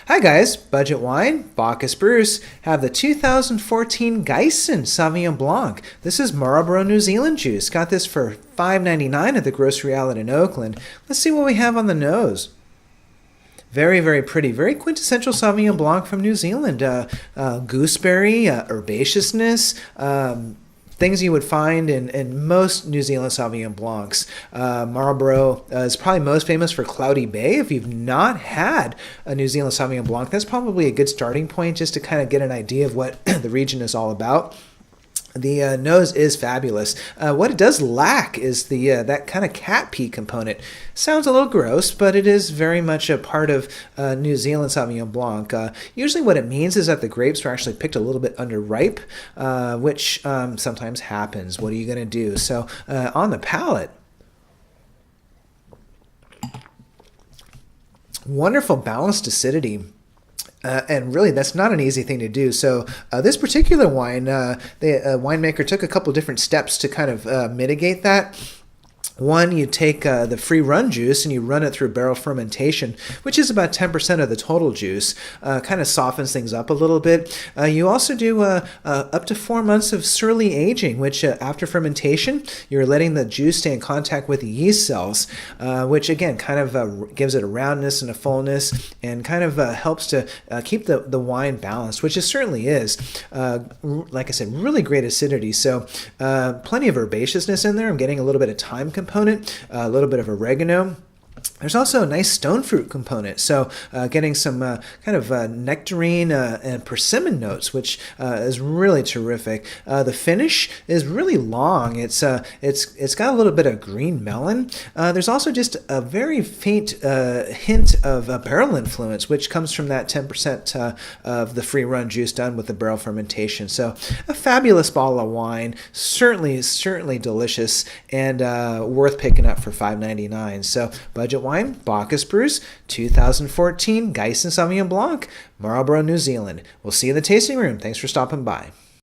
Hi guys, Budget Wine, Bacchus Bruce, have the 2014 Giesen Sauvignon Blanc. This is Marlborough, New Zealand juice. Got this for $5.99 at the grocery outlet in Oakland. Let's see what we have on the nose. Very, very pretty. Very quintessential Sauvignon Blanc from New Zealand. Gooseberry, herbaceousness, things you would find in most New Zealand Sauvignon Blancs. Marlborough is probably most famous for Cloudy Bay. If you've not had a New Zealand Sauvignon Blanc, that's probably a good starting point just to kind of get an idea of what the region is all about. The nose is fabulous. What it does lack is the that kind of cat pee component. Sounds a little gross, but it is very much a part of New Zealand Sauvignon Blanc. Usually what it means is that the grapes are actually picked a little bit underripe, which sometimes happens. What are you going to do? So on the palate, wonderful balanced acidity. And really, that's not an easy thing to do. So this particular wine, the winemaker took a couple different steps to kind of mitigate that. One, you take the free run juice and you run it through barrel fermentation, which is about 10% of the total juice. Kind of softens things up a little bit. You also do up to 4 months of surly aging, which after fermentation, you're letting the juice stay in contact with the yeast cells, which again kind of gives it a roundness and a fullness and kind of helps to keep the wine balanced, which it certainly is. Like I said, really great acidity. So plenty of herbaceousness in there. I'm getting a little bit of thyme component, a little bit of oregano. There's also a nice stone fruit component, so getting some kind of nectarine and persimmon notes, which is really terrific. The finish is really long. It's got a little bit of green melon. There's also just a very faint hint of barrel influence, which comes from that 10% of the free run juice done with the barrel fermentation. So a fabulous bottle of wine, certainly delicious, and worth picking up for $5.99. So Budget Wine, Bacchus Bruce, 2014 Giesen Sauvignon Blanc, Marlborough, New Zealand. We'll see you in the tasting room. Thanks for stopping by.